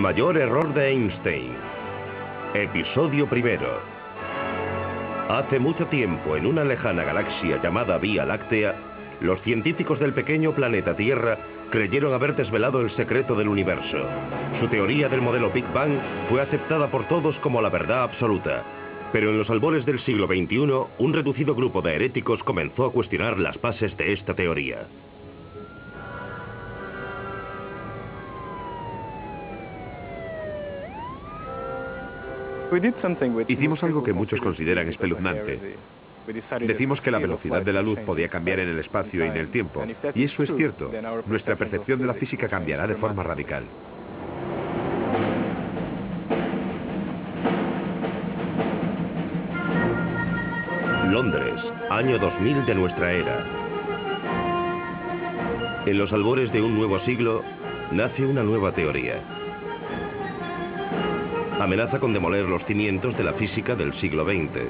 mayor error de Einstein. Episodio primero. Hace mucho tiempo, en una lejana galaxia llamada Vía Láctea, los científicos del pequeño planeta Tierra creyeron haber desvelado el secreto del universo. Su teoría del modelo Big Bang fue aceptada por todos como la verdad absoluta. Pero en los albores del siglo XXI, un reducido grupo de heréticos comenzó a cuestionar las bases de esta teoría. Hicimos algo que muchos consideran espeluznante. Decimos que la velocidad de la luz podía cambiar en el espacio y en el tiempo. Y eso es cierto. Nuestra percepción de la física cambiará de forma radical. Londres, año 2000 de nuestra era. En los albores de un nuevo siglo, nace una nueva teoría. Amenaza con demoler los cimientos de la física del siglo XX.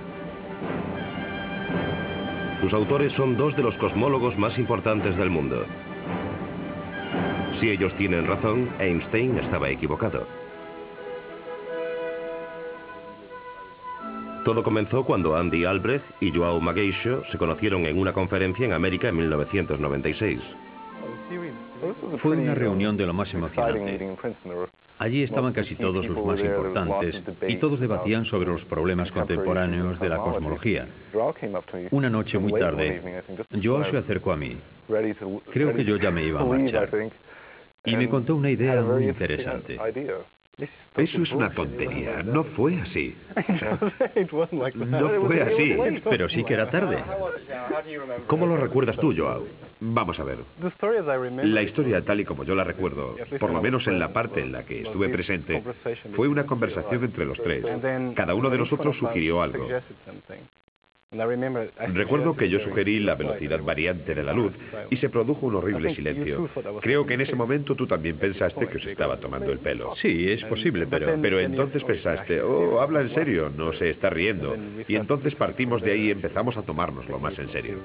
Sus autores son dos de los cosmólogos más importantes del mundo. Si ellos tienen razón, Einstein estaba equivocado. Todo comenzó cuando Andy Albrecht y João Magueixo se conocieron en una conferencia en América en 1996. Fue una reunión de lo más emocionante. Allí estaban casi todos los más importantes y todos debatían sobre los problemas contemporáneos de la cosmología. Una noche muy tarde, João se acercó a mí. Creo que yo ya me iba a marchar. Y me contó una idea muy interesante. Eso es una tontería. No fue así. No fue así. Pero sí que era tarde. ¿Cómo lo recuerdas tú, João? Vamos a ver. La historia, tal y como yo la recuerdo, por lo menos en la parte en la que estuve presente, fue una conversación entre los tres. Cada uno de nosotros sugirió algo. Recuerdo que yo sugerí la velocidad variante de la luz y se produjo un horrible silencio. Creo que en ese momento tú también pensaste que os estaba tomando el pelo. Sí, es posible, Pero entonces pensaste, oh, habla en serio, no se está riendo. Y entonces partimos de ahí y empezamos a tomárnoslo más en serio.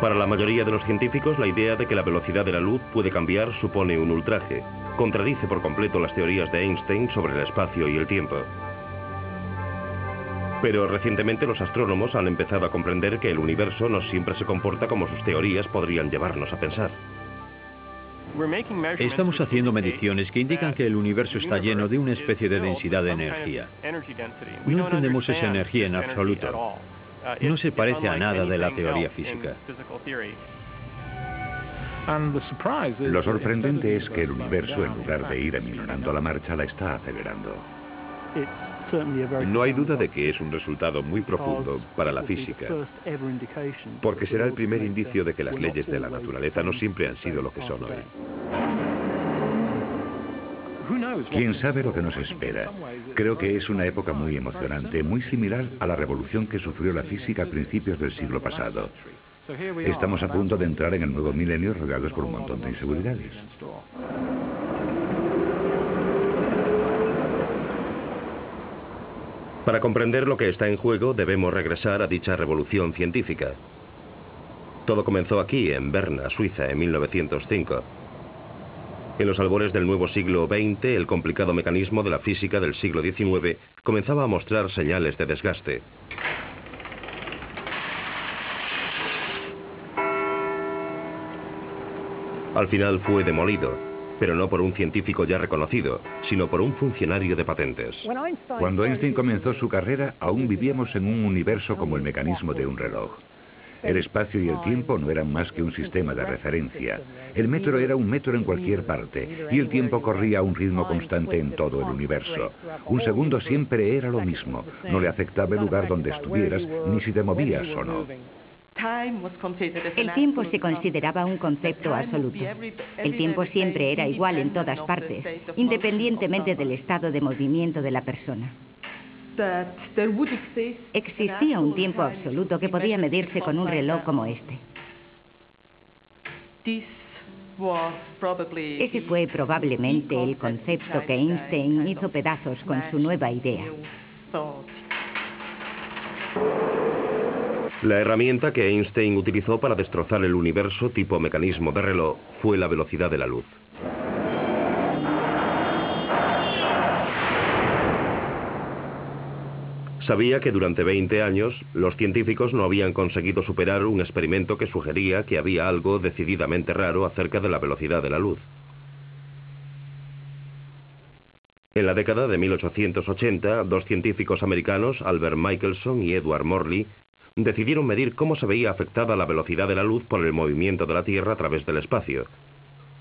Para la mayoría de los científicos, la idea de que la velocidad de la luz puede cambiar supone un ultraje. Contradice por completo las teorías de Einstein sobre el espacio y el tiempo. Pero recientemente los astrónomos han empezado a comprender que el universo no siempre se comporta como sus teorías podrían llevarnos a pensar. Estamos haciendo mediciones que indican que el universo está lleno de una especie de densidad de energía. No entendemos esa energía en absoluto. No se parece a nada de la teoría física. Lo sorprendente es que el universo, en lugar de ir aminorando la marcha, la está acelerando. No hay duda de que es un resultado muy profundo para la física, porque será el primer indicio de que las leyes de la naturaleza no siempre han sido lo que son hoy. ¿Quién sabe lo que nos espera? Creo que es una época muy emocionante, muy similar a la revolución que sufrió la física a principios del siglo pasado. Estamos a punto de entrar en el nuevo milenio rodeados por un montón de inseguridades. Para comprender lo que está en juego, debemos regresar a dicha revolución científica. Todo comenzó aquí, en Berna, Suiza, en 1905. En los albores del nuevo siglo XX, el complicado mecanismo de la física del siglo XIX comenzaba a mostrar señales de desgaste. Al final fue demolido, pero no por un científico ya reconocido, sino por un funcionario de patentes. Cuando Einstein comenzó su carrera, aún vivíamos en un universo como el mecanismo de un reloj. El espacio y el tiempo no eran más que un sistema de referencia. El metro era un metro en cualquier parte, y el tiempo corría a un ritmo constante en todo el universo. Un segundo siempre era lo mismo. No le afectaba el lugar donde estuvieras, ni si te movías o no. El tiempo se consideraba un concepto absoluto. El tiempo siempre era igual en todas partes, independientemente del estado de movimiento de la persona. Existía un tiempo absoluto que podía medirse con un reloj como este. Ese fue probablemente el concepto que Einstein hizo pedazos con su nueva idea. La herramienta que Einstein utilizó para destrozar el universo tipo mecanismo de reloj fue la velocidad de la luz. Sabía que durante 20 años los científicos no habían conseguido superar un experimento que sugería que había algo decididamente raro acerca de la velocidad de la luz. En la década de 1880, dos científicos americanos, Albert Michelson y Edward Morley, decidieron medir cómo se veía afectada la velocidad de la luz por el movimiento de la Tierra a través del espacio.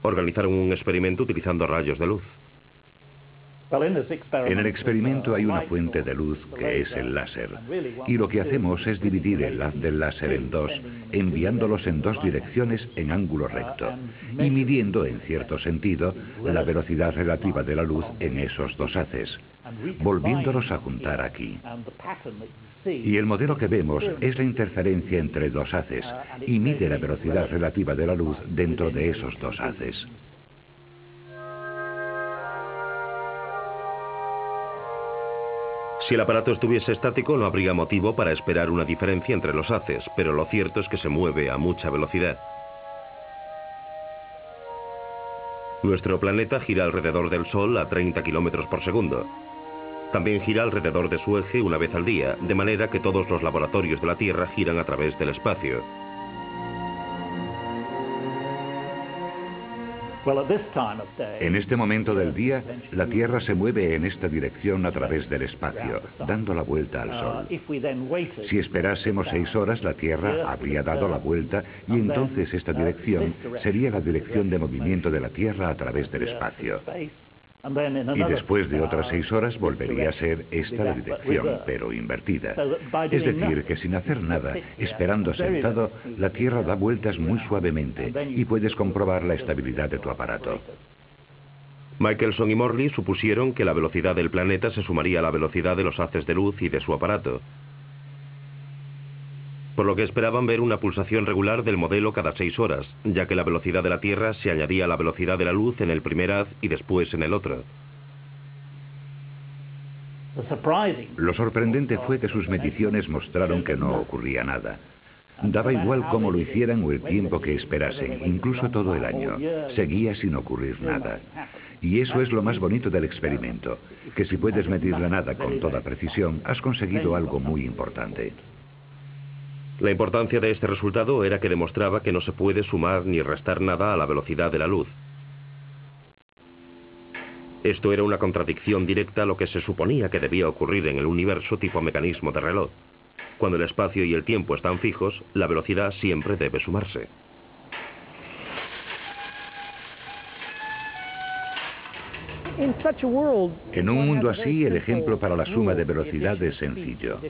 Organizaron un experimento utilizando rayos de luz. En el experimento hay una fuente de luz que es el láser, y lo que hacemos es dividir el haz del láser en dos, enviándolos en dos direcciones en ángulo recto, y midiendo, en cierto sentido, la velocidad relativa de la luz en esos dos haces, volviéndolos a juntar aquí. Y el modelo que vemos es la interferencia entre dos haces, y mide la velocidad relativa de la luz dentro de esos dos haces. Si el aparato estuviese estático, no habría motivo para esperar una diferencia entre los haces, pero lo cierto es que se mueve a mucha velocidad. Nuestro planeta gira alrededor del Sol a 30 kilómetros por segundo. También gira alrededor de su eje una vez al día, de manera que todos los laboratorios de la Tierra giran a través del espacio. En este momento del día, la Tierra se mueve en esta dirección a través del espacio, dando la vuelta al Sol. Si esperásemos 6 horas, la Tierra habría dado la vuelta y entonces esta dirección sería la dirección de movimiento de la Tierra a través del espacio. Y después de otras 6 horas volvería a ser esta la dirección, pero invertida. Es decir, que sin hacer nada, esperando sentado, la Tierra da vueltas muy suavemente y puedes comprobar la estabilidad de tu aparato. Michelson y Morley supusieron que la velocidad del planeta se sumaría a la velocidad de los haces de luz y de su aparato, por lo que esperaban ver una pulsación regular del modelo cada 6 horas, ya que la velocidad de la Tierra se añadía a la velocidad de la luz en el primer haz y después en el otro. Lo sorprendente fue que sus mediciones mostraron que no ocurría nada. Daba igual cómo lo hicieran o el tiempo que esperasen, incluso todo el año. Seguía sin ocurrir nada. Y eso es lo más bonito del experimento, que si puedes medir la nada con toda precisión, has conseguido algo muy importante. La importancia de este resultado era que demostraba que no se puede sumar ni restar nada a la velocidad de la luz. Esto era una contradicción directa a lo que se suponía que debía ocurrir en el universo tipo mecanismo de reloj. Cuando el espacio y el tiempo están fijos, la velocidad siempre debe sumarse. En un mundo así, el ejemplo para la suma de velocidad es sencillo.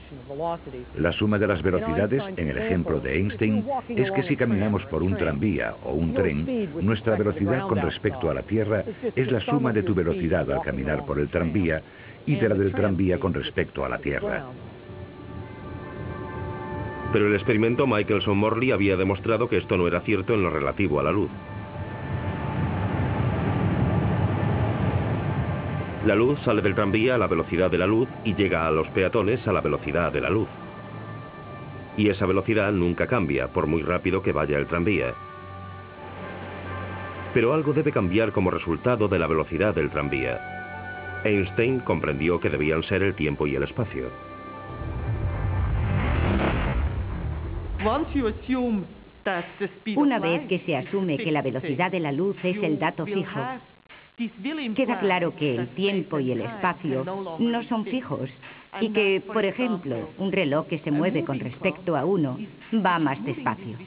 La suma de las velocidades, en el ejemplo de Einstein, es que si caminamos por un tranvía o un tren, nuestra velocidad con respecto a la Tierra es la suma de tu velocidad al caminar por el tranvía y de la del tranvía con respecto a la Tierra. Pero el experimento Michelson-Morley había demostrado que esto no era cierto en lo relativo a la luz. La luz sale del tranvía a la velocidad de la luz y llega a los peatones a la velocidad de la luz. Y esa velocidad nunca cambia, por muy rápido que vaya el tranvía. Pero algo debe cambiar como resultado de la velocidad del tranvía. Einstein comprendió que debían ser el tiempo y el espacio. Una vez que se asume que la velocidad de la luz es el dato fijo, queda claro que el tiempo y el espacio no son fijos y que, por ejemplo, un reloj que se mueve con respecto a uno va más despacio.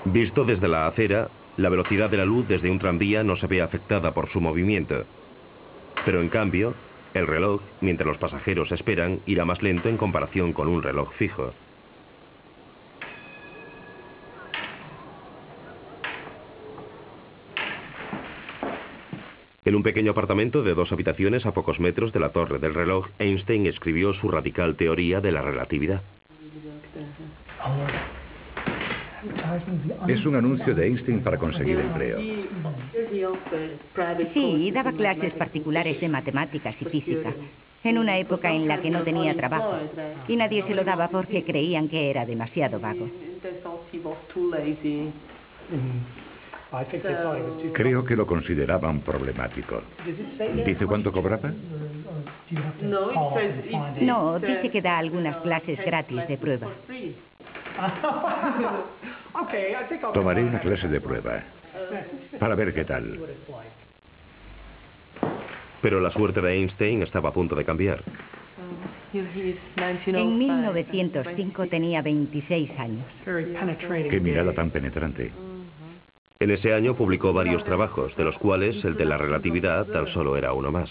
Visto desde la acera, la velocidad de la luz desde un tranvía no se ve afectada por su movimiento. Pero en cambio, el reloj, mientras los pasajeros esperan, irá más lento en comparación con un reloj fijo. En un pequeño apartamento de 2 habitaciones a pocos metros de la torre del reloj, Einstein escribió su radical teoría de la relatividad. Es un anuncio de Einstein para conseguir empleo. Sí, daba clases particulares de matemáticas y física, en una época en la que no tenía trabajo, y nadie se lo daba porque creían que era demasiado vago. Creo que lo consideraban problemático. ¿Dice cuánto cobraba? No, dice que da algunas clases gratis de prueba. Tomaré una clase de prueba para ver qué tal. Pero la suerte de Einstein estaba a punto de cambiar. En 1905 tenía 26 años. Qué mirada tan penetrante. En ese año publicó varios trabajos, de los cuales el de la relatividad tan solo era uno más.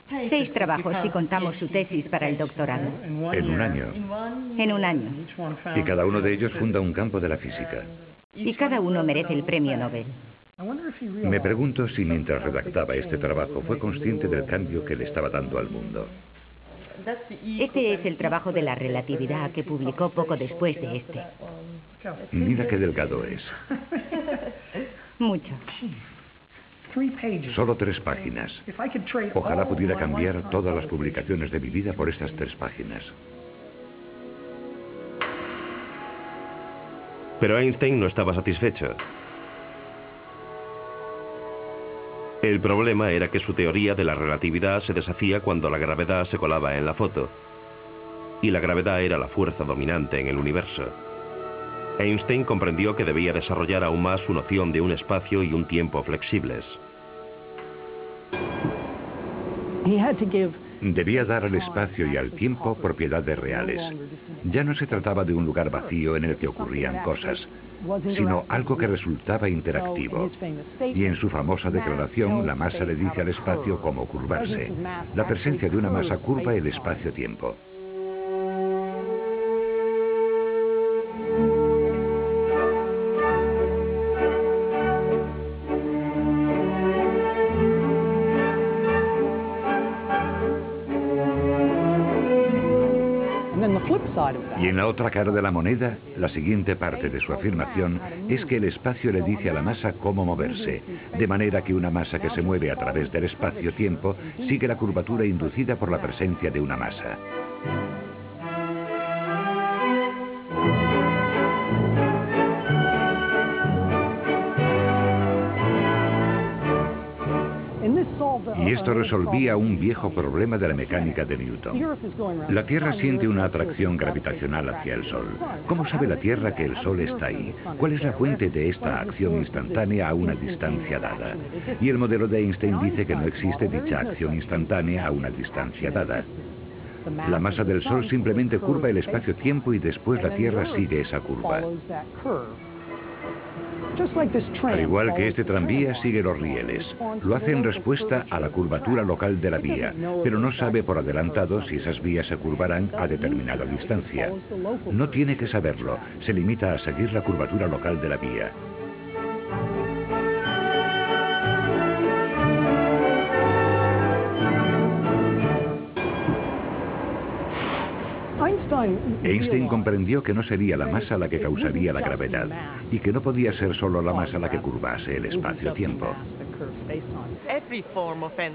6 trabajos si contamos su tesis para el doctorado. En un año. En un año. Y cada uno de ellos funda un campo de la física. Y cada uno merece el premio Nobel. Me pregunto si mientras redactaba este trabajo fue consciente del cambio que le estaba dando al mundo. Este es el trabajo de la relatividad que publicó poco después de este. Mira qué delgado es. Mucho. Solo 3 páginas. Ojalá pudiera cambiar todas las publicaciones de mi vida por estas 3 páginas. Pero Einstein no estaba satisfecho. El problema era que su teoría de la relatividad se deshacía cuando la gravedad se colaba en la foto. Y la gravedad era la fuerza dominante en el universo. Einstein comprendió que debía desarrollar aún más su noción de un espacio y un tiempo flexibles. Debía dar al espacio y al tiempo propiedades reales. Ya no se trataba de un lugar vacío en el que ocurrían cosas, sino algo que resultaba interactivo. Y en su famosa declaración, la masa le dice al espacio cómo curvarse. La presencia de una masa curva el espacio-tiempo. Y en la otra cara de la moneda, la siguiente parte de su afirmación es que el espacio le dice a la masa cómo moverse, de manera que una masa que se mueve a través del espacio-tiempo sigue la curvatura inducida por la presencia de una masa. Y esto resolvía un viejo problema de la mecánica de Newton. La Tierra siente una atracción gravitacional hacia el Sol. ¿Cómo sabe la Tierra que el Sol está ahí? ¿Cuál es la fuente de esta acción instantánea a una distancia dada? Y el modelo de Einstein dice que no existe dicha acción instantánea a una distancia dada. La masa del Sol simplemente curva el espacio-tiempo y después la Tierra sigue esa curva. Al igual que este tranvía sigue los rieles. Lo hace en respuesta a la curvatura local de la vía, pero no sabe por adelantado si esas vías se curvarán a determinada distancia. No tiene que saberlo, se limita a seguir la curvatura local de la vía. Einstein comprendió que no sería la masa la que causaría la gravedad y que no podía ser solo la masa la que curvase el espacio-tiempo.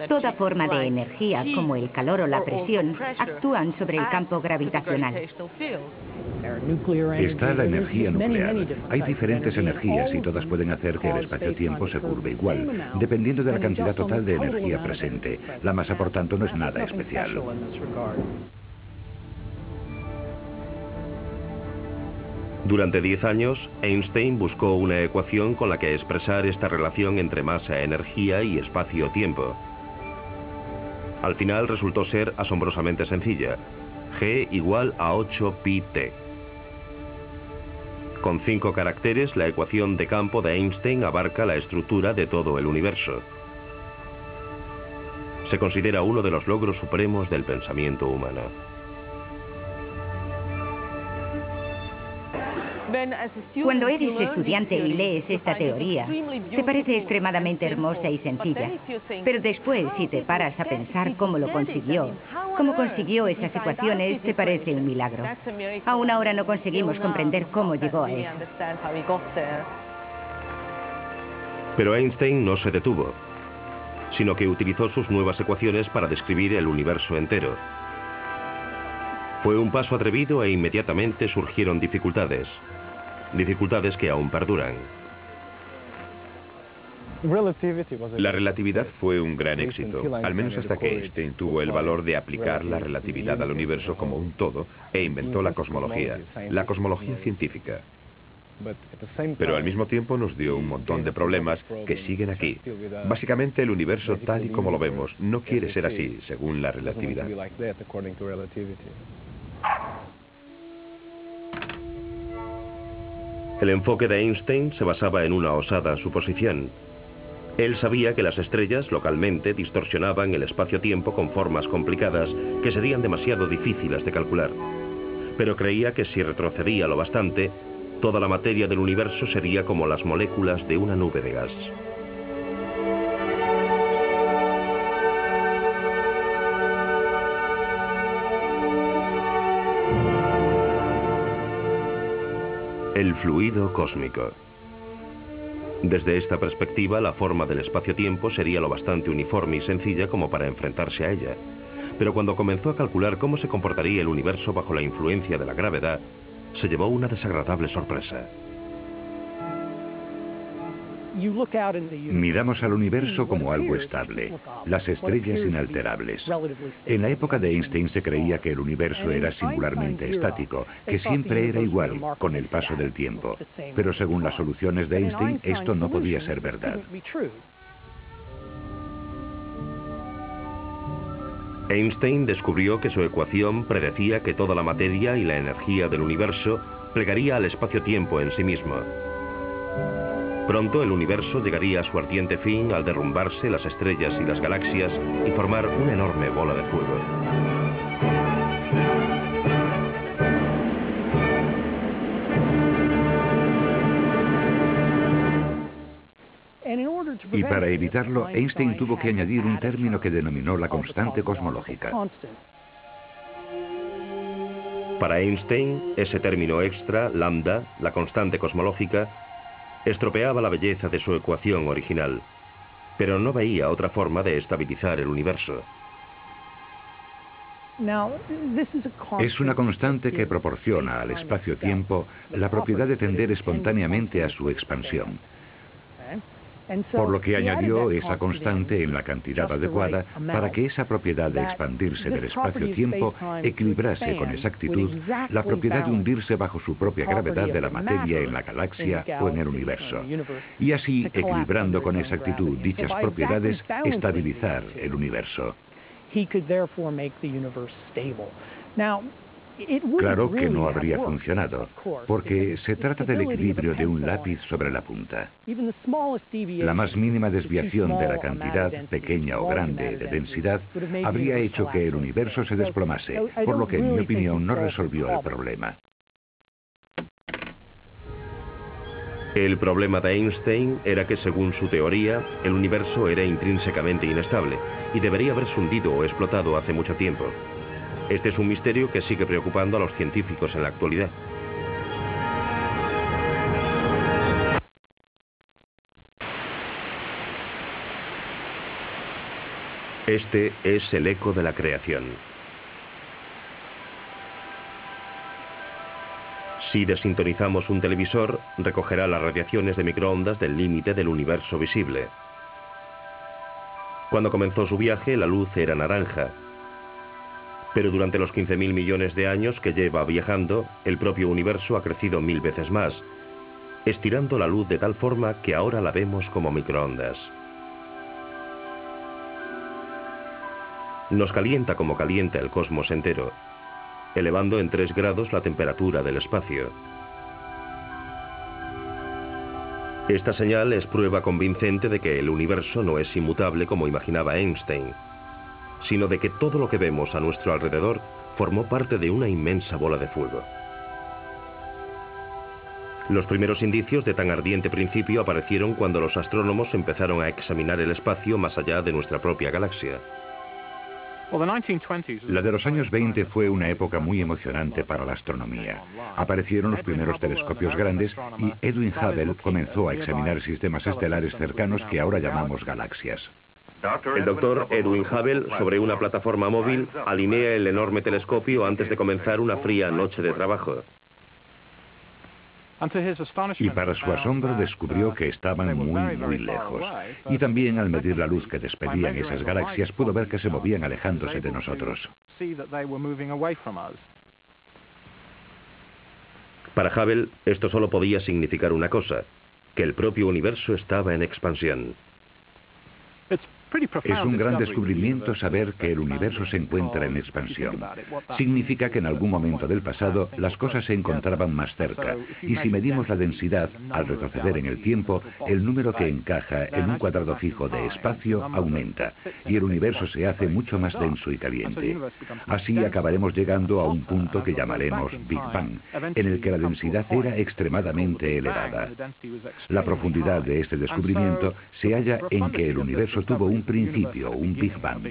Toda forma de energía, como el calor o la presión, actúan sobre el campo gravitacional. Está la energía nuclear. Hay diferentes energías y todas pueden hacer que el espacio-tiempo se curve igual, dependiendo de la cantidad total de energía presente. La masa, por tanto, no es nada especial. Durante 10 años, Einstein buscó una ecuación con la que expresar esta relación entre masa-energía y espacio-tiempo. Al final resultó ser asombrosamente sencilla. G igual a 8πt. Con 5 caracteres, la ecuación de campo de Einstein abarca la estructura de todo el universo. Se considera uno de los logros supremos del pensamiento humano. Cuando eres estudiante y lees esta teoría, te parece extremadamente hermosa y sencilla. Pero después, si te paras a pensar cómo lo consiguió, cómo consiguió esas ecuaciones, te parece un milagro. Aún ahora no conseguimos comprender cómo llegó a eso. Pero Einstein no se detuvo, sino que utilizó sus nuevas ecuaciones para describir el universo entero. Fue un paso atrevido e inmediatamente surgieron dificultades. Dificultades que aún perduran. La relatividad fue un gran éxito, al menos hasta que Einstein tuvo el valor de aplicar la relatividad al universo como un todo e inventó la cosmología científica. Pero al mismo tiempo nos dio un montón de problemas que siguen aquí. Básicamente el universo tal y como lo vemos no quiere ser así, según la relatividad. El enfoque de Einstein se basaba en una osada suposición. Él sabía que las estrellas localmente distorsionaban el espacio-tiempo con formas complicadas que serían demasiado difíciles de calcular. Pero creía que si retrocedía lo bastante, toda la materia del universo sería como las moléculas de una nube de gas. El fluido cósmico. Desde esta perspectiva, la forma del espacio-tiempo sería lo bastante uniforme y sencilla como para enfrentarse a ella. Pero cuando comenzó a calcular cómo se comportaría el universo bajo la influencia de la gravedad, se llevó una desagradable sorpresa. Miramos al universo como algo estable, las estrellas inalterables. En la época de Einstein se creía que el universo era singularmente estático, que siempre era igual con el paso del tiempo. Pero según las soluciones de Einstein, esto no podía ser verdad. Einstein descubrió que su ecuación predecía que toda la materia y la energía del universo plegaría al espacio-tiempo en sí mismo. Pronto el universo llegaría a su ardiente fin al derrumbarse las estrellas y las galaxias y formar una enorme bola de fuego. Y para evitarlo, Einstein tuvo que añadir un término que denominó la constante cosmológica. Para Einstein, ese término extra, lambda, la constante cosmológica, estropeaba la belleza de su ecuación original, pero no veía otra forma de estabilizar el universo. Es una constante que proporciona al espacio-tiempo la propiedad de tender espontáneamente a su expansión. Por lo que añadió esa constante en la cantidad adecuada para que esa propiedad de expandirse del espacio-tiempo equilibrase con exactitud la propiedad de hundirse bajo su propia gravedad de la materia en la galaxia o en el universo. Y así, equilibrando con exactitud dichas propiedades, estabilizar el universo. Claro que no habría funcionado, porque se trata del equilibrio de un lápiz sobre la punta. La más mínima desviación de la cantidad, pequeña o grande, de densidad, habría hecho que el universo se desplomase, por lo que, en mi opinión, no resolvió el problema. El problema de Einstein era que, según su teoría, el universo era intrínsecamente inestable y debería haberse hundido o explotado hace mucho tiempo. Este es un misterio que sigue preocupando a los científicos en la actualidad. Este es el eco de la creación. Si desintonizamos un televisor, recogerá las radiaciones de microondas del límite del universo visible. Cuando comenzó su viaje, la luz era naranja. Pero durante los 15.000 millones de años que lleva viajando, el propio universo ha crecido 1000 veces más, estirando la luz de tal forma que ahora la vemos como microondas. Nos calienta como calienta el cosmos entero, elevando en 3 grados la temperatura del espacio. Esta señal es prueba convincente de que el universo no es inmutable como imaginaba Einstein, sino de que todo lo que vemos a nuestro alrededor formó parte de una inmensa bola de fuego. Los primeros indicios de tan ardiente principio aparecieron cuando los astrónomos empezaron a examinar el espacio más allá de nuestra propia galaxia. La de los años 20 fue una época muy emocionante para la astronomía. Aparecieron los primeros telescopios grandes y Edwin Hubble comenzó a examinar sistemas estelares cercanos que ahora llamamos galaxias. El doctor Edwin Hubble, sobre una plataforma móvil, alinea el enorme telescopio antes de comenzar una fría noche de trabajo. Y para su asombro descubrió que estaban muy lejos. Y también al medir la luz que despedían esas galaxias pudo ver que se movían alejándose de nosotros. Para Hubble, esto solo podía significar una cosa, que el propio universo estaba en expansión. Es un gran descubrimiento saber que el universo se encuentra en expansión. Significa que en algún momento del pasado las cosas se encontraban más cerca, y si medimos la densidad, al retroceder en el tiempo, el número que encaja en un cuadrado fijo de espacio aumenta, y el universo se hace mucho más denso y caliente. Así acabaremos llegando a un punto que llamaremos Big Bang, en el que la densidad era extremadamente elevada. La profundidad de este descubrimiento se halla en que el universo tuvo un principio, un Big Bang.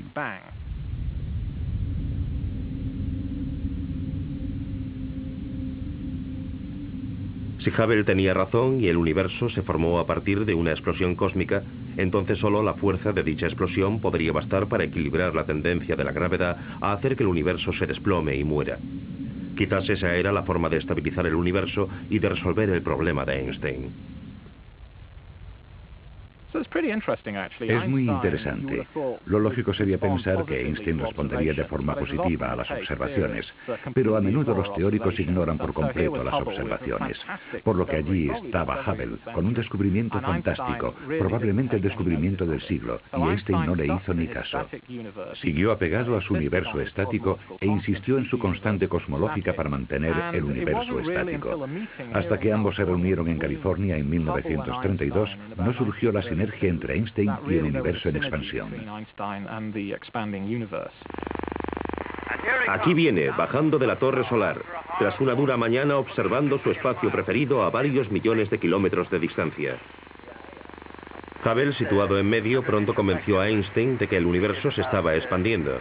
Si Hubble tenía razón y el universo se formó a partir de una explosión cósmica, entonces solo la fuerza de dicha explosión podría bastar para equilibrar la tendencia de la gravedad a hacer que el universo se desplome y muera. Quizás esa era la forma de estabilizar el universo y de resolver el problema de Einstein. Es muy interesante. Lo lógico sería pensar que Einstein respondería de forma positiva a las observaciones, pero a menudo los teóricos ignoran por completo las observaciones. Por lo que allí estaba Hubble, con un descubrimiento fantástico, probablemente el descubrimiento del siglo, y Einstein no le hizo ni caso. Siguió apegado a su universo estático e insistió en su constante cosmológica para mantener el universo estático. Hasta que ambos se reunieron en California en 1932, no surgió la sinergia entre Einstein y el universo en expansión. Aquí viene, bajando de la torre solar, tras una dura mañana observando su espacio preferido a varios millones de kilómetros de distancia. Hubble, situado en medio, pronto convenció a Einstein de que el universo se estaba expandiendo.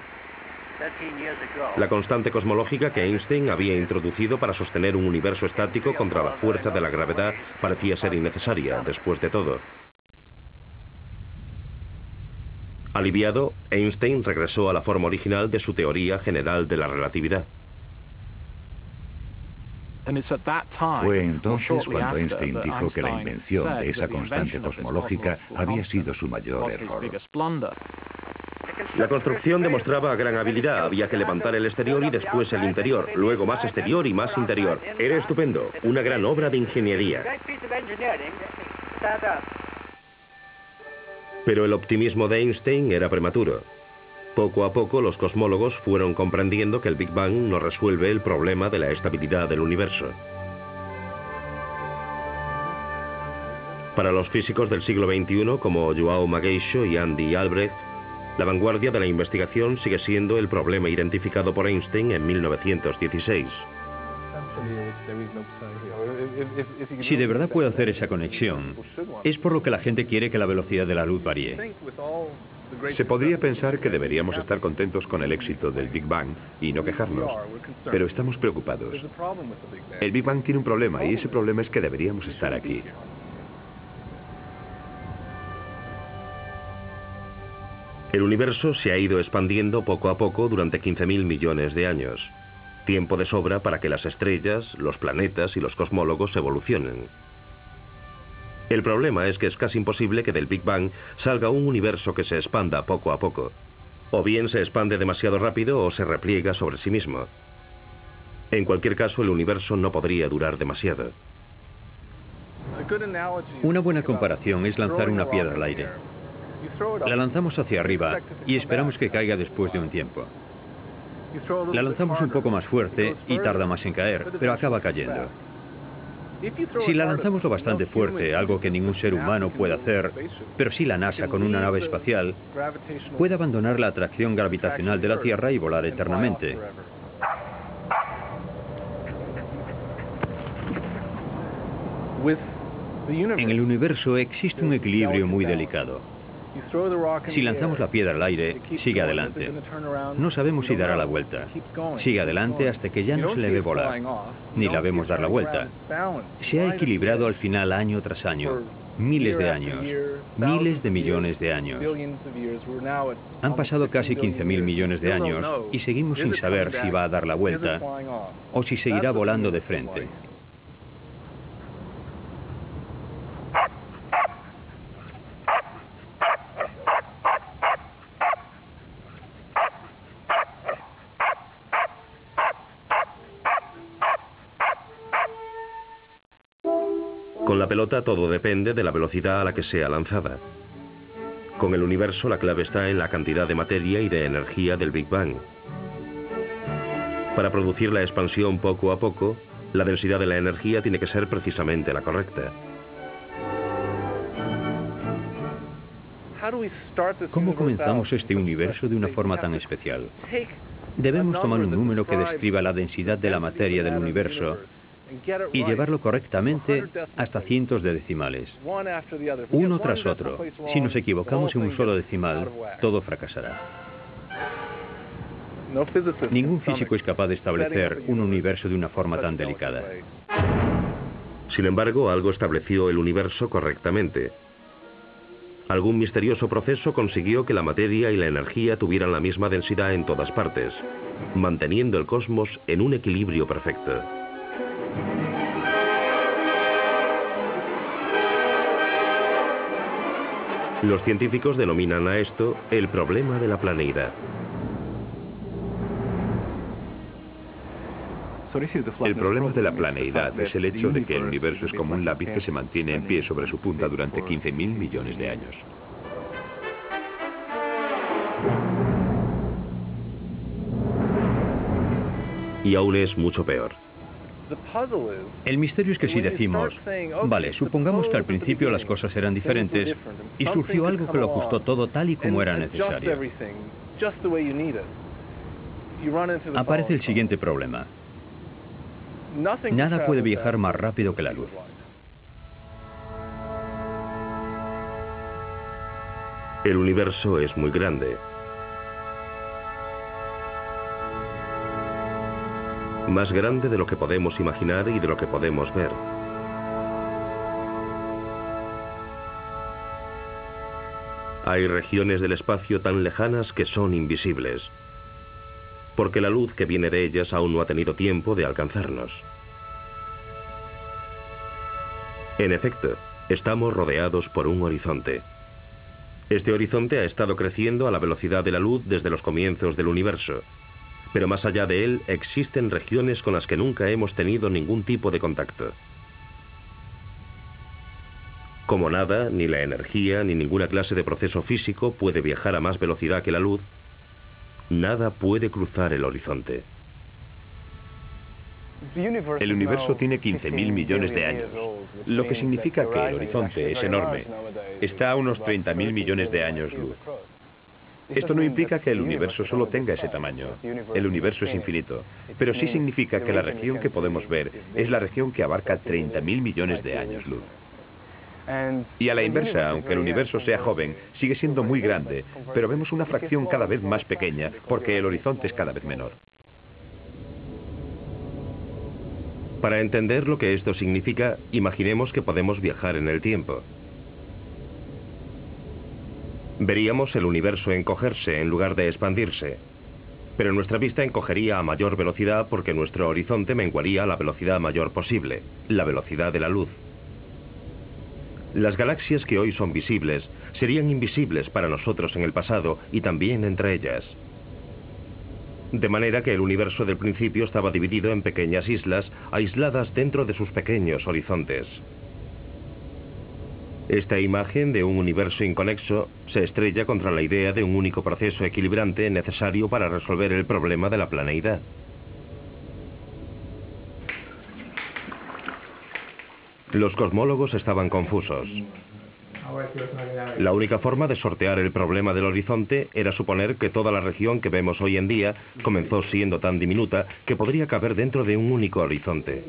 La constante cosmológica que Einstein había introducido para sostener un universo estático contra la fuerza de la gravedad parecía ser innecesaria, después de todo. Aliviado, Einstein regresó a la forma original de su teoría general de la relatividad. Fue entonces cuando Einstein dijo que la invención de esa constante cosmológica había sido su mayor error. La construcción demostraba gran habilidad. Había que levantar el exterior y después el interior, luego más exterior y más interior. Era estupendo, una gran obra de ingeniería. Pero el optimismo de Einstein era prematuro. Poco a poco los cosmólogos fueron comprendiendo que el Big Bang no resuelve el problema de la estabilidad del universo. Para los físicos del siglo XXI como João Magueixo y Andy Albrecht, la vanguardia de la investigación sigue siendo el problema identificado por Einstein en 1916. Si de verdad puede hacer esa conexión, es por lo que la gente quiere que la velocidad de la luz varíe. Se podría pensar que deberíamos estar contentos con el éxito del Big Bang y no quejarnos, pero estamos preocupados. El Big Bang tiene un problema y ese problema es que deberíamos estar aquí. El universo se ha ido expandiendo poco a poco durante 15.000 millones de años. Tiempo de sobra para que las estrellas, los planetas y los cosmólogos evolucionen. El problema es que es casi imposible que del Big Bang salga un universo que se expanda poco a poco. O bien se expande demasiado rápido o se repliega sobre sí mismo. En cualquier caso, el universo no podría durar demasiado. Una buena comparación es lanzar una piedra al aire. La lanzamos hacia arriba y esperamos que caiga después de un tiempo. La lanzamos un poco más fuerte y tarda más en caer, pero acaba cayendo. Si la lanzamos lo bastante fuerte, algo que ningún ser humano puede hacer, pero sí la NASA con una nave espacial, puede abandonar la atracción gravitacional de la Tierra y volar eternamente. En el universo existe un equilibrio muy delicado. Si lanzamos la piedra al aire, sigue adelante. No sabemos si dará la vuelta. Sigue adelante hasta que ya no se le ve volar, ni la vemos dar la vuelta. Se ha equilibrado al final año tras año, miles de años, miles de millones de años. Han pasado casi 15.000 millones de años y seguimos sin saber si va a dar la vuelta o si seguirá volando de frente. Con la pelota todo depende de la velocidad a la que sea lanzada. Con el universo la clave está en la cantidad de materia y de energía del Big Bang. Para producir la expansión poco a poco, la densidad de la energía tiene que ser precisamente la correcta. ¿Cómo comenzamos este universo de una forma tan especial? Debemos tomar un número que describa la densidad de la materia del universo y llevarlo correctamente hasta cientos de decimales, uno tras otro. Si nos equivocamos en un solo decimal, todo fracasará. Ningún físico es capaz de establecer un universo de una forma tan delicada. Sin embargo, algo estableció el universo correctamente. Algún misterioso proceso consiguió que la materia y la energía tuvieran la misma densidad en todas partes, manteniendo el cosmos en un equilibrio perfecto. Los científicos denominan a esto el problema de la planeidad. El problema de la planeidad es el hecho de que el universo es como un lápiz que se mantiene en pie sobre su punta durante 15.000 millones de años. Y aún es mucho peor. El misterio es que si decimos, vale, supongamos que al principio las cosas eran diferentes y surgió algo que lo ajustó todo tal y como era necesario, aparece el siguiente problema. Nada puede viajar más rápido que la luz. El universo es muy grande. Más grande de lo que podemos imaginar y de lo que podemos ver. Hay regiones del espacio tan lejanas que son invisibles, porque la luz que viene de ellas aún no ha tenido tiempo de alcanzarnos. En efecto, estamos rodeados por un horizonte. Este horizonte ha estado creciendo a la velocidad de la luz desde los comienzos del universo. Pero más allá de él existen regiones con las que nunca hemos tenido ningún tipo de contacto. Como nada, ni la energía, ni ninguna clase de proceso físico puede viajar a más velocidad que la luz, nada puede cruzar el horizonte. El universo tiene 15.000 millones de años, lo que significa que el horizonte es enorme. Está a unos 30.000 millones de años luz. Esto no implica que el universo solo tenga ese tamaño. El universo es infinito, pero sí significa que la región que podemos ver es la región que abarca 30.000 millones de años luz. Y a la inversa, aunque el universo sea joven, sigue siendo muy grande, pero vemos una fracción cada vez más pequeña porque el horizonte es cada vez menor. Para entender lo que esto significa, imaginemos que podemos viajar en el tiempo. Veríamos el universo encogerse en lugar de expandirse, pero nuestra vista encogería a mayor velocidad porque nuestro horizonte menguaría a la velocidad mayor posible, la velocidad de la luz. Las galaxias que hoy son visibles serían invisibles para nosotros en el pasado y también entre ellas. De manera que el universo del principio estaba dividido en pequeñas islas aisladas dentro de sus pequeños horizontes. Esta imagen de un universo inconexo se estrella contra la idea de un único proceso equilibrante necesario para resolver el problema de la planeidad. Los cosmólogos estaban confusos. La única forma de sortear el problema del horizonte era suponer que toda la región que vemos hoy en día comenzó siendo tan diminuta que podría caber dentro de un único horizonte.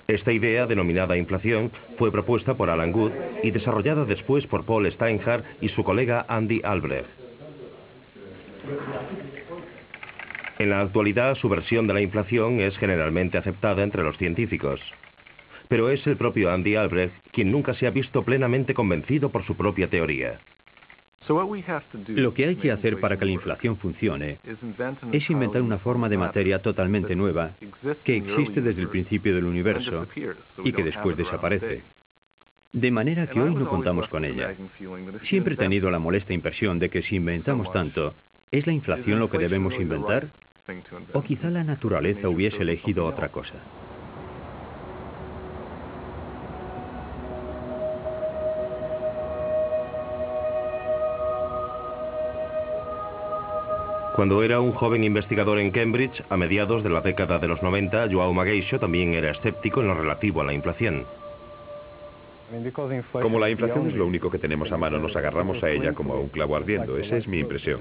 Esta idea, denominada inflación, fue propuesta por Alan Guth y desarrollada después por Paul Steinhardt y su colega Andy Albrecht. En la actualidad, su versión de la inflación es generalmente aceptada entre los científicos. Pero es el propio Andy Albrecht quien nunca se ha visto plenamente convencido por su propia teoría. Lo que hay que hacer para que la inflación funcione es inventar una forma de materia totalmente nueva que existe desde el principio del universo y que después desaparece. De manera que hoy no contamos con ella. Siempre he tenido la molesta impresión de que si inventamos tanto, ¿es la inflación lo que debemos inventar? ¿O quizá la naturaleza hubiese elegido otra cosa? Cuando era un joven investigador en Cambridge, a mediados de la década de los 90, João Mageixo también era escéptico en lo relativo a la inflación. Como la inflación es lo único que tenemos a mano, nos agarramos a ella como a un clavo ardiendo. Esa es mi impresión.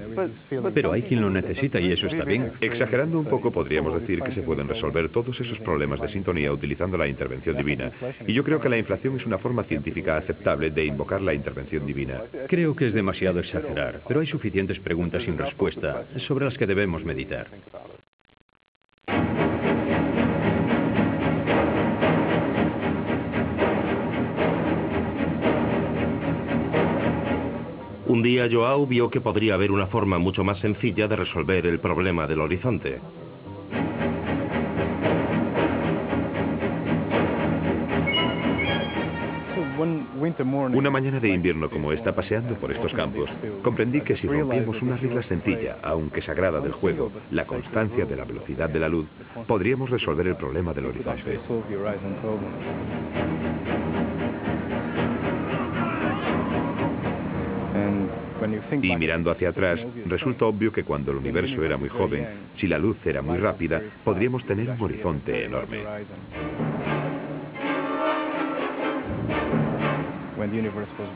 Pero hay quien lo necesita y eso está bien. Exagerando un poco, podríamos decir que se pueden resolver todos esos problemas de sintonía utilizando la intervención divina. Y yo creo que la inflación es una forma científica aceptable de invocar la intervención divina. Creo que es demasiado exagerar, pero hay suficientes preguntas sin respuesta sobre las que debemos meditar. Un día João vio que podría haber una forma mucho más sencilla de resolver el problema del horizonte. Una mañana de invierno como esta, paseando por estos campos, comprendí que si rompíamos una regla sencilla, aunque sagrada del juego, la constancia de la velocidad de la luz, podríamos resolver el problema del horizonte. Y mirando hacia atrás, resulta obvio que cuando el universo era muy joven, si la luz era muy rápida, podríamos tener un horizonte enorme.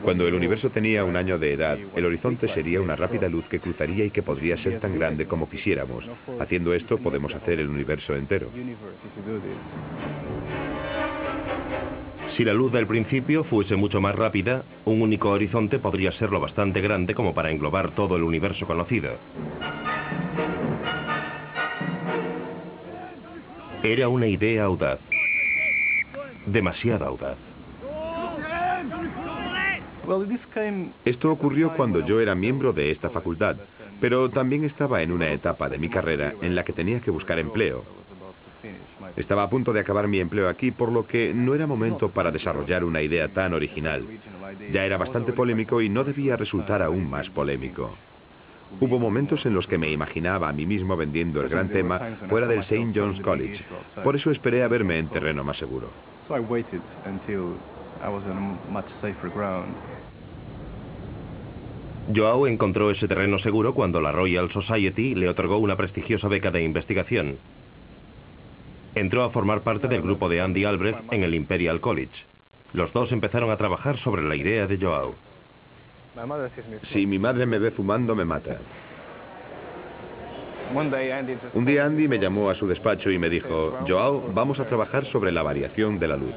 Cuando el universo tenía 1 año de edad, el horizonte sería una rápida luz que cruzaría y que podría ser tan grande como quisiéramos. Haciendo esto, podemos hacer el universo entero. Si la luz del principio fuese mucho más rápida, un único horizonte podría ser lo bastante grande como para englobar todo el universo conocido. Era una idea audaz. Demasiado audaz. Esto ocurrió cuando yo era miembro de esta facultad, pero también estaba en una etapa de mi carrera en la que tenía que buscar empleo. Estaba a punto de acabar mi empleo aquí, por lo que no era momento para desarrollar una idea tan original. Ya era bastante polémico y no debía resultar aún más polémico. Hubo momentos en los que me imaginaba a mí mismo vendiendo el gran tema fuera del St. John's College. Por eso esperé a verme en terreno más seguro. João encontró ese terreno seguro cuando la Royal Society le otorgó una prestigiosa beca de investigación. Entró a formar parte del grupo de Andy Albrecht en el Imperial College. Los dos empezaron a trabajar sobre la idea de João. Si mi madre me ve fumando, me mata. Un día Andy me llamó a su despacho y me dijo: João, vamos a trabajar sobre la variación de la luz.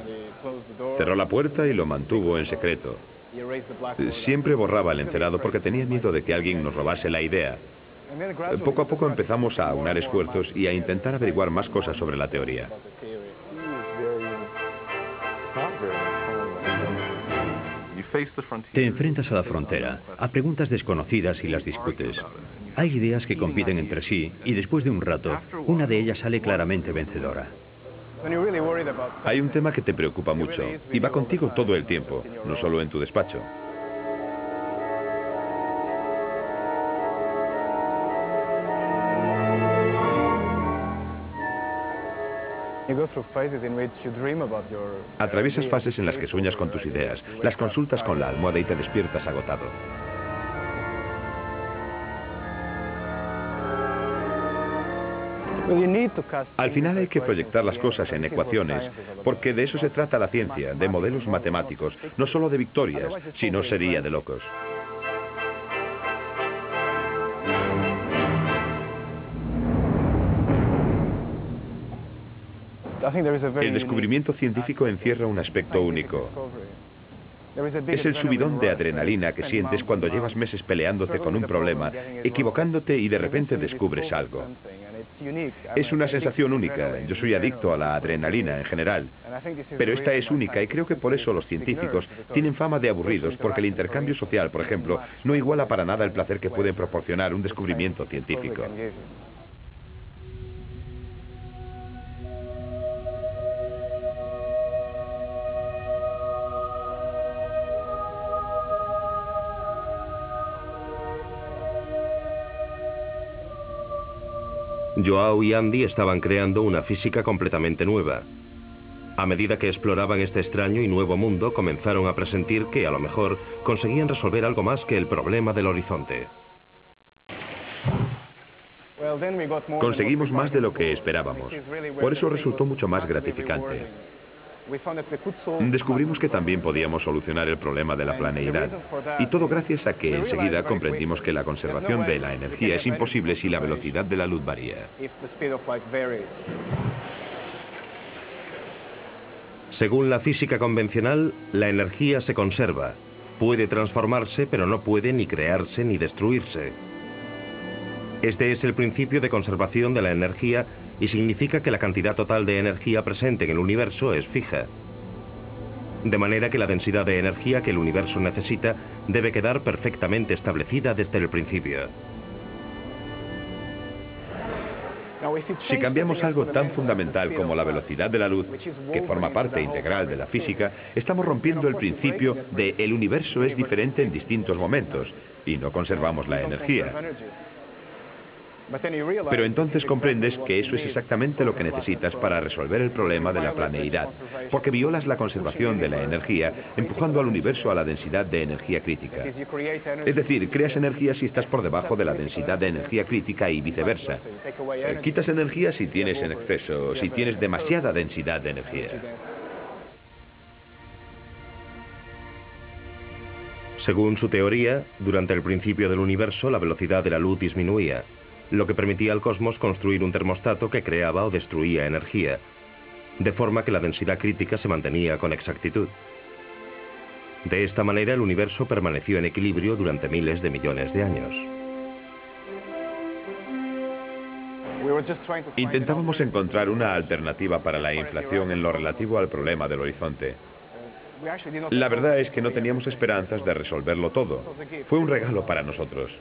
Cerró la puerta y lo mantuvo en secreto. Siempre borraba el encerado porque tenía miedo de que alguien nos robase la idea. Poco a poco empezamos a aunar esfuerzos y a intentar averiguar más cosas sobre la teoría. Te enfrentas a la frontera, a preguntas desconocidas y las discutes. Hay ideas que compiten entre sí y después de un rato, una de ellas sale claramente vencedora. Hay un tema que te preocupa mucho y va contigo todo el tiempo, no solo en tu despacho. Atraviesas fases en las que sueñas con tus ideas, las consultas con la almohada y te despiertas agotado. Al final hay que proyectar las cosas en ecuaciones, porque de eso se trata la ciencia, de modelos matemáticos, no solo de victorias, si no sería de locos. El descubrimiento científico encierra un aspecto único. Es el subidón de adrenalina que sientes cuando llevas meses peleándote con un problema, equivocándote y de repente descubres algo. Es una sensación única. Yo soy adicto a la adrenalina en general, pero esta es única y creo que por eso los científicos tienen fama de aburridos, porque el intercambio social, por ejemplo, no iguala para nada el placer que puede proporcionar un descubrimiento científico. Joao y Andy estaban creando una física completamente nueva. A medida que exploraban este extraño y nuevo mundo, comenzaron a presentir que a lo mejor conseguían resolver algo más que el problema del horizonte. Conseguimos más de lo que esperábamos. Por eso resultó mucho más gratificante. Descubrimos que también podíamos solucionar el problema de la planeidad. Y todo gracias a que enseguida comprendimos que la conservación de la energía es imposible si la velocidad de la luz varía. Según la física convencional, la energía se conserva. Puede transformarse, pero no puede ni crearse ni destruirse. Este es el principio de conservación de la energía y significa que la cantidad total de energía presente en el universo es fija. De manera que la densidad de energía que el universo necesita debe quedar perfectamente establecida desde el principio. Si cambiamos algo tan fundamental como la velocidad de la luz, que forma parte integral de la física, estamos rompiendo el principio de el universo es diferente en distintos momentos y no conservamos la energía. Pero entonces comprendes que eso es exactamente lo que necesitas para resolver el problema de la planeidad, porque violas la conservación de la energía, empujando al universo a la densidad de energía crítica. Es decir, creas energía si estás por debajo de la densidad de energía crítica y viceversa. Quitas energía si tienes en exceso, si tienes demasiada densidad de energía. Según su teoría, durante el principio del universo la velocidad de la luz disminuía, lo que permitía al cosmos construir un termostato que creaba o destruía energía, de forma que la densidad crítica se mantenía con exactitud. De esta manera el universo permaneció en equilibrio durante miles de millones de años. Intentábamos encontrar una alternativa para la inflación en lo relativo al problema del horizonte. La verdad es que no teníamos esperanzas de resolverlo todo. Fue un regalo para nosotros.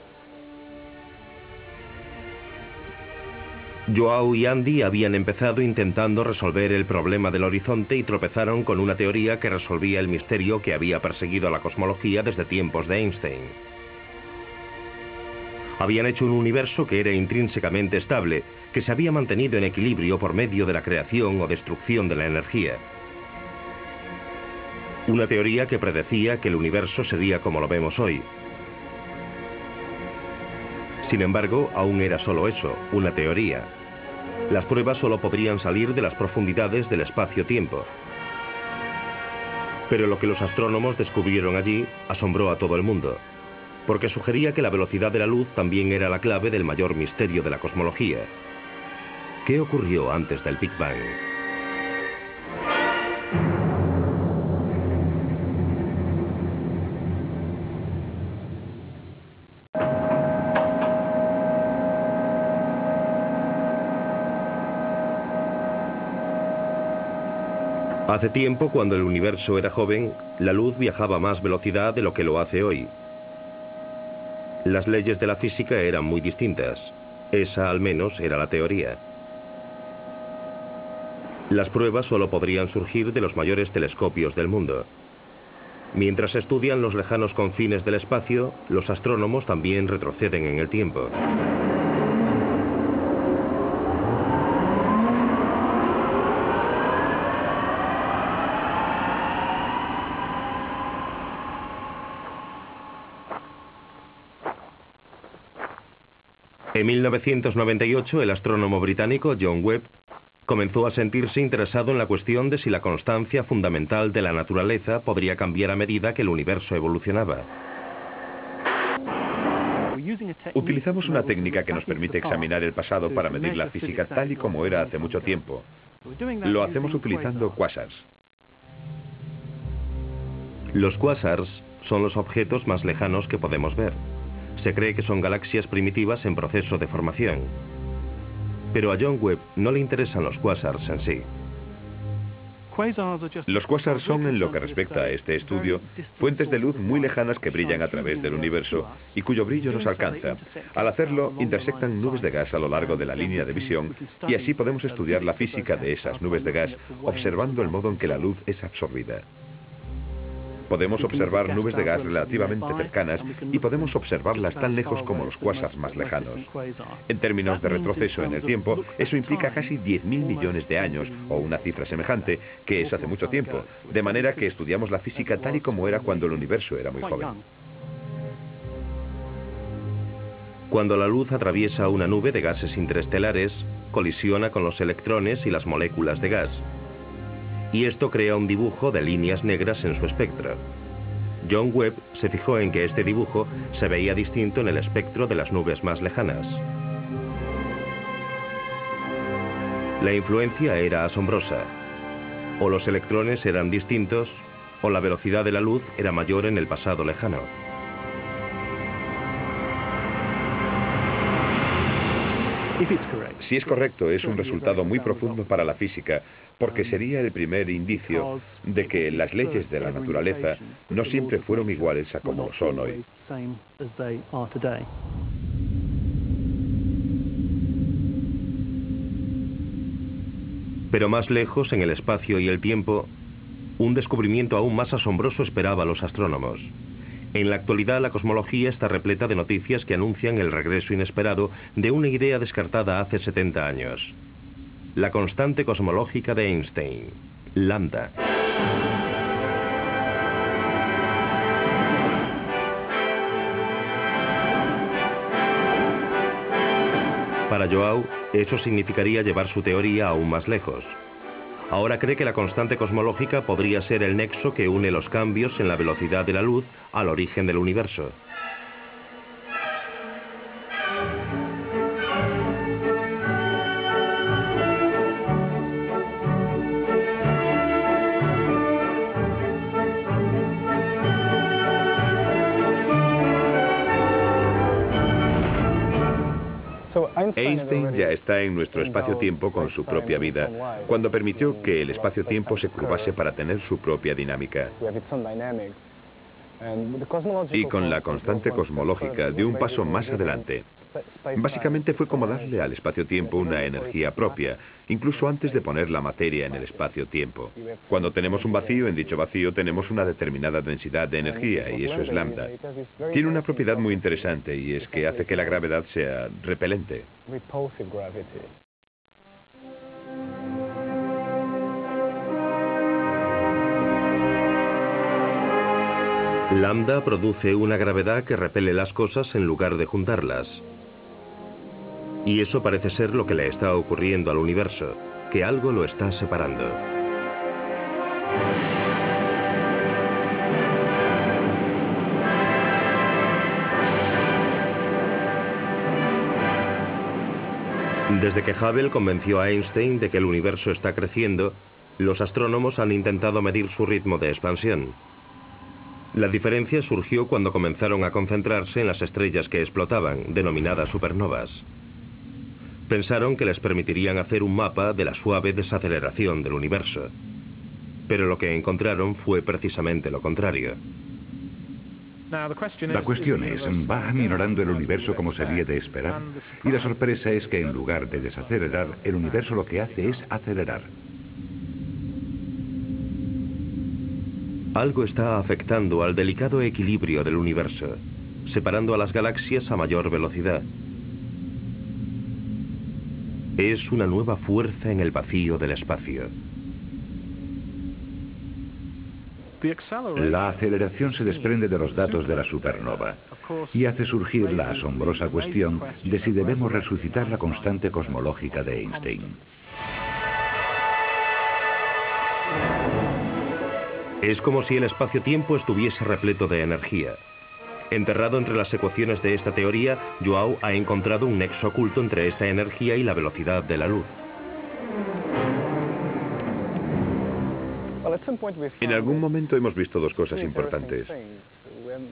Joao y Andy habían empezado intentando resolver el problema del horizonte y tropezaron con una teoría que resolvía el misterio que había perseguido a la cosmología desde tiempos de Einstein. Habían hecho un universo que era intrínsecamente estable, que se había mantenido en equilibrio por medio de la creación o destrucción de la energía. Una teoría que predecía que el universo sería como lo vemos hoy. Sin embargo, aún era solo eso, una teoría. Las pruebas solo podrían salir de las profundidades del espacio-tiempo. Pero lo que los astrónomos descubrieron allí asombró a todo el mundo, porque sugería que la velocidad de la luz también era la clave del mayor misterio de la cosmología. ¿Qué ocurrió antes del Big Bang? Hace tiempo, cuando el universo era joven, la luz viajaba a más velocidad de lo que lo hace hoy. Las leyes de la física eran muy distintas. Esa, al menos, era la teoría. Las pruebas solo podrían surgir de los mayores telescopios del mundo. Mientras estudian los lejanos confines del espacio, los astrónomos también retroceden en el tiempo. En 1998, el astrónomo británico John Webb comenzó a sentirse interesado en la cuestión de si la constancia fundamental de la naturaleza podría cambiar a medida que el universo evolucionaba. Utilizamos una técnica que nos permite examinar el pasado para medir la física tal y como era hace mucho tiempo. Lo hacemos utilizando quasars. Los quasars son los objetos más lejanos que podemos ver. Se cree que son galaxias primitivas en proceso de formación. Pero a John Webb no le interesan los quasars en sí. Los quasars son, en lo que respecta a este estudio, fuentes de luz muy lejanas que brillan a través del universo y cuyo brillo nos alcanza. Al hacerlo, intersectan nubes de gas a lo largo de la línea de visión y así podemos estudiar la física de esas nubes de gas observando el modo en que la luz es absorbida. Podemos observar nubes de gas relativamente cercanas y podemos observarlas tan lejos como los quasars más lejanos. En términos de retroceso en el tiempo, eso implica casi 10.000 millones de años, o una cifra semejante, que es hace mucho tiempo, de manera que estudiamos la física tal y como era cuando el universo era muy joven. Cuando la luz atraviesa una nube de gases interestelares, colisiona con los electrones y las moléculas de gas. Y esto crea un dibujo de líneas negras en su espectro. John Webb se fijó en que este dibujo se veía distinto en el espectro de las nubes más lejanas. La influencia era asombrosa. O los electrones eran distintos, o la velocidad de la luz era mayor en el pasado lejano. Si es correcto, es un resultado muy profundo para la física, porque sería el primer indicio de que las leyes de la naturaleza no siempre fueron iguales a como lo son hoy. Pero más lejos, en el espacio y el tiempo, un descubrimiento aún más asombroso esperaba a los astrónomos. En la actualidad, la cosmología está repleta de noticias que anuncian el regreso inesperado de una idea descartada hace 70 años. La constante cosmológica de Einstein, lambda. Para João, eso significaría llevar su teoría aún más lejos. Ahora cree que la constante cosmológica podría ser el nexo que une los cambios en la velocidad de la luz al origen del universo. Einstein ya está en nuestro espacio-tiempo con su propia vida, cuando permitió que el espacio-tiempo se curvase para tener su propia dinámica. Y con la constante cosmológica dio un paso más adelante. Básicamente fue como darle al espacio-tiempo una energía propia, incluso antes de poner la materia en el espacio-tiempo. Cuando tenemos un vacío, en dicho vacío tenemos una determinada densidad de energía, y eso es lambda. Tiene una propiedad muy interesante, y es que hace que la gravedad sea repelente. Lambda produce una gravedad que repele las cosas en lugar de juntarlas. Y eso parece ser lo que le está ocurriendo al universo, que algo lo está separando. Desde que Hubble convenció a Einstein de que el universo está creciendo, los astrónomos han intentado medir su ritmo de expansión. La diferencia surgió cuando comenzaron a concentrarse en las estrellas que explotaban, denominadas supernovas. Pensaron que les permitirían hacer un mapa de la suave desaceleración del universo. Pero lo que encontraron fue precisamente lo contrario. La cuestión es, ¿va aminorando el universo como sería de esperar? Y la sorpresa es que en lugar de desacelerar, el universo lo que hace es acelerar. Algo está afectando al delicado equilibrio del universo, separando a las galaxias a mayor velocidad. Es una nueva fuerza en el vacío del espacio. La aceleración se desprende de los datos de la supernova. y hace surgir la asombrosa cuestión de si debemos resucitar la constante cosmológica de Einstein. Es como si el espacio-tiempo estuviese repleto de energía. Enterrado entre las ecuaciones de esta teoría, João ha encontrado un nexo oculto entre esta energía y la velocidad de la luz. En algún momento hemos visto dos cosas importantes.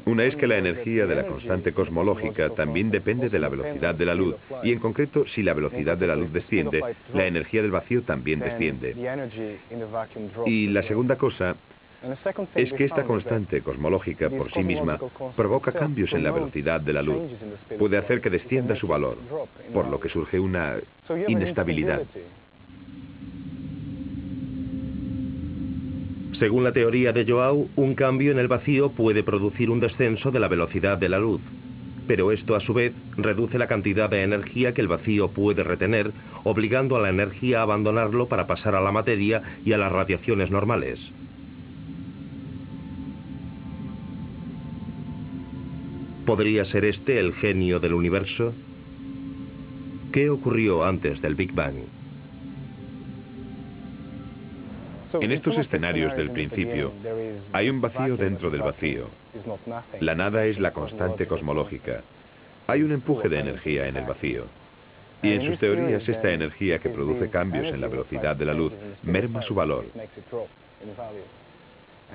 Una es que la energía de la constante cosmológica también depende de la velocidad de la luz, y en concreto, si la velocidad de la luz desciende, la energía del vacío también desciende. Y la segunda cosa es que esta constante cosmológica por sí misma provoca cambios en la velocidad de la luz. Puede hacer que descienda su valor, por lo que surge una inestabilidad. Según la teoría de João, un cambio en el vacío puede producir un descenso de la velocidad de la luz. Pero esto a su vez reduce la cantidad de energía que el vacío puede retener, obligando a la energía a abandonarlo para pasar a la materia y a las radiaciones normales. ¿Podría ser este el genio del universo? ¿Qué ocurrió antes del Big Bang? En estos escenarios del principio, hay un vacío dentro del vacío. La nada es la constante cosmológica. Hay un empuje de energía en el vacío. Y en sus teorías, esta energía que produce cambios en la velocidad de la luz merma su valor.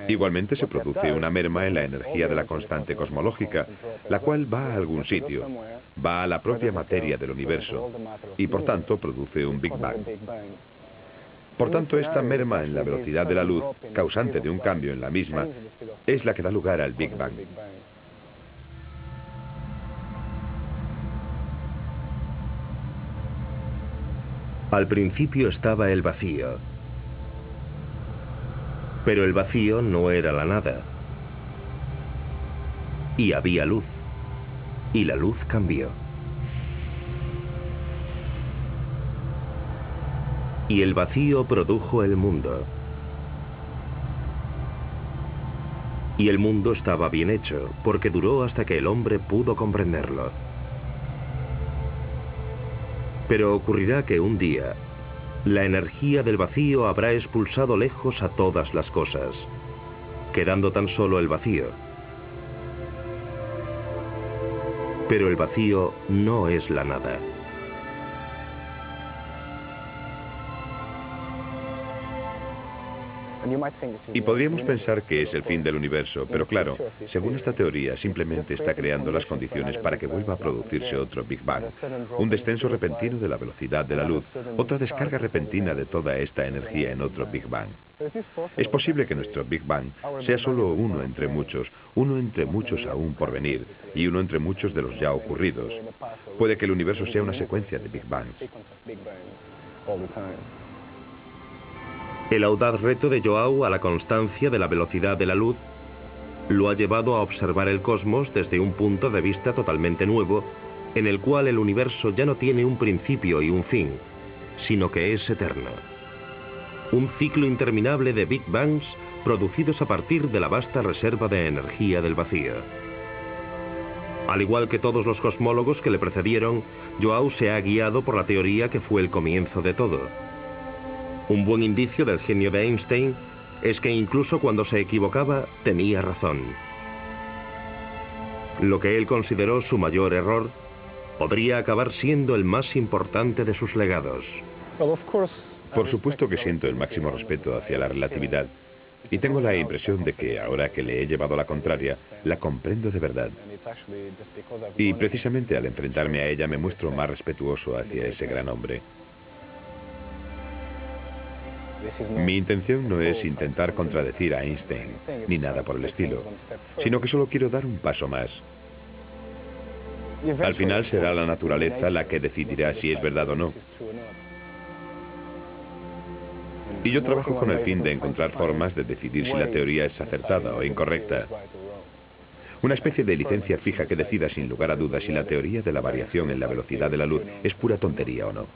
Igualmente se produce una merma en la energía de la constante cosmológica, la cual va a algún sitio, va a la propia materia del universo, y por tanto produce un Big Bang. Por tanto, esta merma en la velocidad de la luz, causante de un cambio en la misma, es la que da lugar al Big Bang. Al principio estaba el vacío. Pero el vacío no era la nada. Y había luz. Y la luz cambió. Y el vacío produjo el mundo. Y el mundo estaba bien hecho, porque duró hasta que el hombre pudo comprenderlo. Pero ocurrirá que un día, la energía del vacío habrá expulsado lejos a todas las cosas, quedando tan solo el vacío. Pero el vacío no es la nada. Y podríamos pensar que es el fin del universo, pero claro, según esta teoría, simplemente está creando las condiciones para que vuelva a producirse otro Big Bang. Un descenso repentino de la velocidad de la luz, otra descarga repentina de toda esta energía en otro Big Bang. Es posible que nuestro Big Bang sea solo uno entre muchos aún por venir, y uno entre muchos de los ya ocurridos. Puede que el universo sea una secuencia de Big Bangs. El audaz reto de João a la constancia de la velocidad de la luz lo ha llevado a observar el cosmos desde un punto de vista totalmente nuevo, en el cual el universo ya no tiene un principio y un fin, sino que es eterno. Un ciclo interminable de Big Bangs producidos a partir de la vasta reserva de energía del vacío. Al igual que todos los cosmólogos que le precedieron, João se ha guiado por la teoría que fue el comienzo de todo. Un buen indicio del genio de Einstein es que incluso cuando se equivocaba, tenía razón. Lo que él consideró su mayor error podría acabar siendo el más importante de sus legados. Por supuesto que siento el máximo respeto hacia la relatividad, y tengo la impresión de que ahora que le he llevado la contraria, la comprendo de verdad. Y precisamente al enfrentarme a ella me muestro más respetuoso hacia ese gran hombre. Mi intención no es intentar contradecir a Einstein, ni nada por el estilo, sino que solo quiero dar un paso más. Al final será la naturaleza la que decidirá si es verdad o no. Y yo trabajo con el fin de encontrar formas de decidir si la teoría es acertada o incorrecta. Una especie de licencia fija que decida sin lugar a dudas si la teoría de la variación en la velocidad de la luz es pura tontería o no.